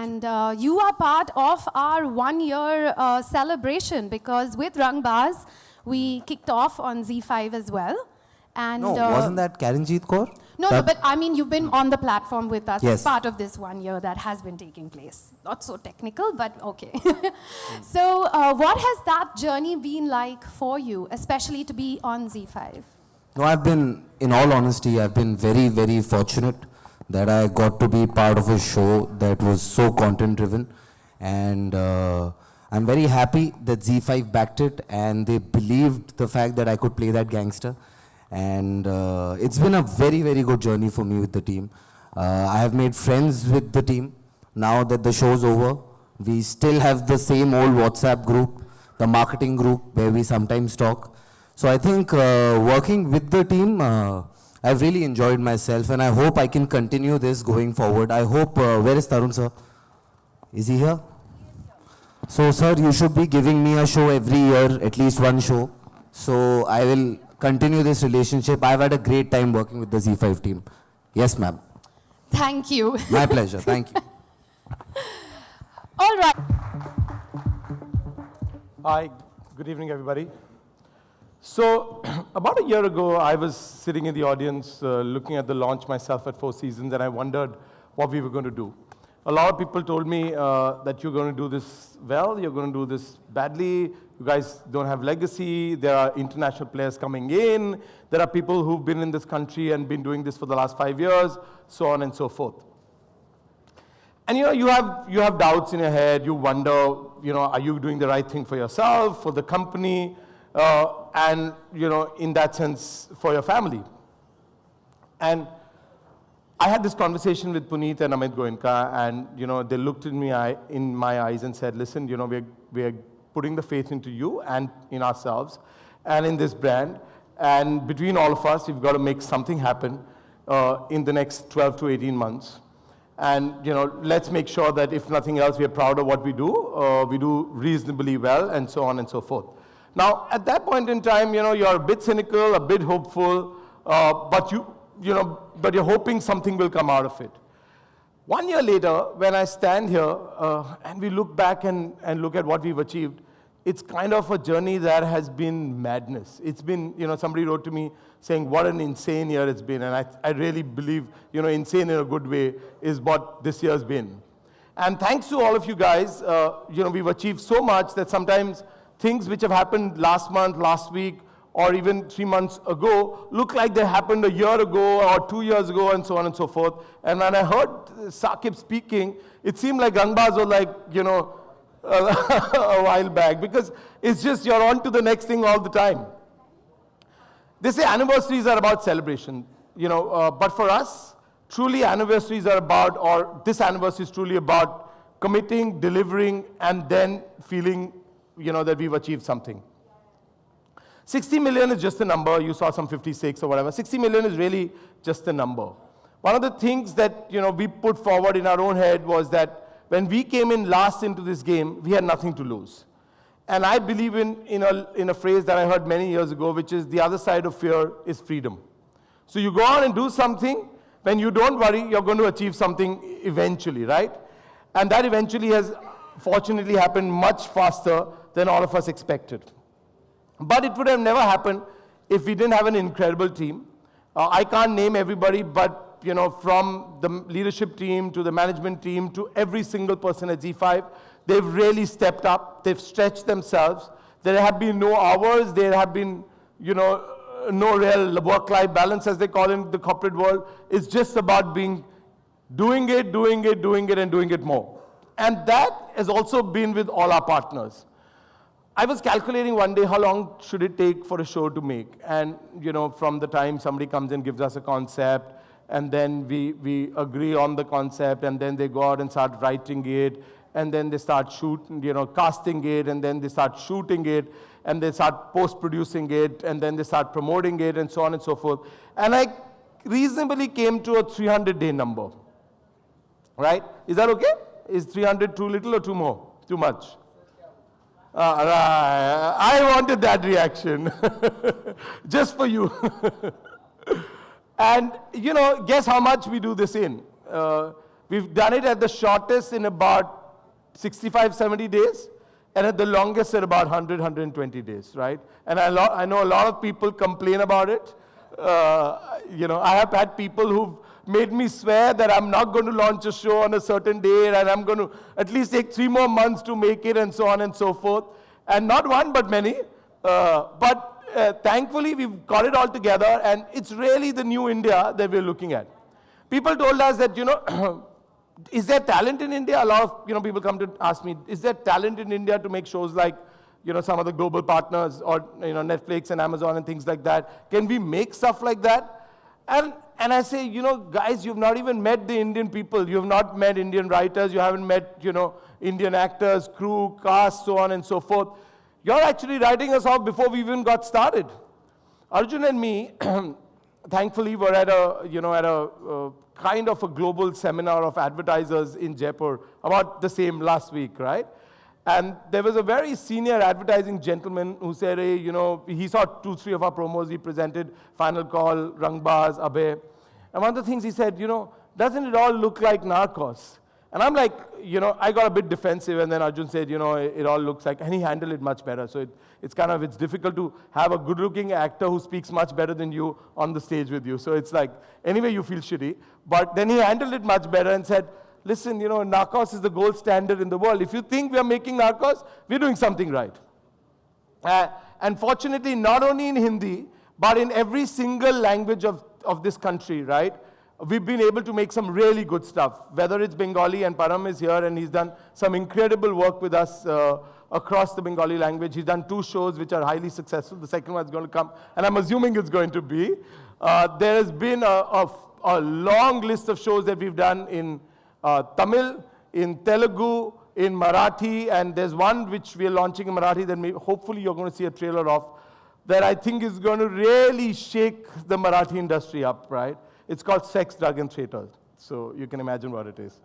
And you are part of our 1-year celebration, because with Rangbaz, we kicked off on Zee5 as well. And no, wasn't that Karanjeet Kaur? No, but I mean, you've been on the platform with us yes. as part of this 1 year that has been taking place. Not so technical, but okay. So what has that journey been like for you, especially to be on Zee5? No, I've been, in all honesty, I've been very, very fortunate that I got to be part of a show that was so content-driven. And I'm very happy that Zee5 backed it and they believed the fact that I could play that gangster. And it's been a very, very good journey for me with the team. I have made friends with the team. Now that the show's over, we still have the same old WhatsApp group, the marketing group, where we sometimes talk. So I think working with the team, I've really enjoyed myself, and I hope I can continue this going forward. I hope, where is Tarun, sir? Is he here? So, sir, you should be giving me a show every year, at least one show. So I will continue this relationship. I've had a great time working with the Zee5 team. Yes, ma'am. Thank you. My pleasure. Thank you. All right. Hi. Good evening, everybody. So about a year ago, I was sitting in the audience looking at the launch myself at Four Seasons, and I wondered what we were going to do. A lot of people told me that you're going to do this well, you're going to do this badly, you guys don't have legacy, there are international players coming in, there are people who've been in this country and been doing this for the last 5 years, so on and so forth. And you have doubts in your head, you wonder, are you doing the right thing for yourself, for the company, and in that sense, for your family. And I had this conversation with Puneet and Amit Goenka, and they looked in my eyes and said, listen, we're putting the faith into you and in ourselves and in this brand, and between all of us, we've got to make something happen in the next 12 to 18 months. And let's make sure that if nothing else, we're proud of what we do reasonably well, and so on and so forth. Now, at that point in time, you're a bit cynical, a bit hopeful, but you're hoping something will come out of it. 1 year later, when I stand here and we look back and look at what we've achieved, it's kind of a journey that has been madness. It's been, somebody wrote to me saying what an insane year it's been, and I really believe, insane in a good way is what this year's been. And thanks to all of you guys, we've achieved so much that sometimes things which have happened last month, last week, or even 3 months ago, look like they happened a year ago or 2 years ago, and so on and so forth. And when I heard Saqib speaking, it seemed like Rangbaz was like, a while back, because it's just you're on to the next thing all the time. They say anniversaries are about celebration, but for us, truly anniversaries are about, or this anniversary is truly about committing, delivering, and then feeling, that we've achieved something. 60 million is just a number. You saw some 56 or whatever. 60 million is really just a number. One of the things that we put forward in our own head was that when we came in last into this game, we had nothing to lose. And I believe in a phrase that I heard many years ago, which is the other side of fear is freedom. So you go on and do something. When you don't worry, you're going to achieve something eventually, right? And that eventually has fortunately happened much faster than all of us expected. But it would have never happened if we didn't have an incredible team. I can't name everybody, but from the leadership team to the management team to every single person at Zee5, they've really stepped up. They've stretched themselves. There have been no hours. There have been, no real work-life balance, as they call it in the corporate world. It's just about doing it, and doing it more. And that has also been with all our partners. I was calculating one day how long should it take for a show to make. And, from the time somebody comes and gives us a concept, and then we agree on the concept, and then they go out and start writing it, and then they start casting it, and then they start shooting it, and they start post-producing it, and then they start promoting it, and so on and so forth. And I reasonably came to a 300-day number, right? Is that okay? Is 300 too little or too much? I wanted that reaction, just for you. And, guess how much we do this in? We've done it at the shortest in about 65, 70 days, and at the longest in about 100, 120 days, right? And I know a lot of people complain about it. I have had people who've made me swear that I'm not going to launch a show on a certain date, and I'm going to at least take 3 more months to make it, and so on and so forth. And not one, but many. But thankfully, we've got it all together, and it's really the new India that we're looking at. People told us that, is there talent in India? A lot of people come to ask me, is there talent in India to make shows like some of the global partners or Netflix and Amazon and things like that? Can we make stuff like that? And I say, guys, you've not even met the Indian people. You've not met Indian writers. You haven't met Indian actors, crew, cast, so on and so forth. You're actually writing us off before we even got started. Arjun and me, thankfully, were at a kind of a global seminar of advertisers in Jaipur about the same last week, right? And there was a very senior advertising gentleman who said, hey, he saw 2, 3 of our promos. He presented Final Call, Rangbaz, Abhay. And one of the things he said, doesn't it all look like Narcos? And I'm like, I got a bit defensive, and then Arjun said, it all looks like, and he handled it much better. So it's difficult to have a good-looking actor who speaks much better than you on the stage with you. So it's like, anyway, you feel shitty. But then he handled it much better and said, listen, Narcos is the gold standard in the world. If you think we are making Narcos, we're doing something right. And fortunately, not only in Hindi, but in every single language of this country, right? We've been able to make some really good stuff, whether it's Bengali, and Param is here, and he's done some incredible work with us across the Bengali language. He's done 2 shows which are highly successful. The second one's going to come, and I'm assuming it's going to be. There has been a long list of shows that we've done in Tamil, in Telugu, in Marathi, and there's one which we are launching in Marathi that hopefully you're going to see a trailer of, that I think is going to really shake the Marathi industry up, right? It's called Sex, Drug and Theatre. So you can imagine what it is.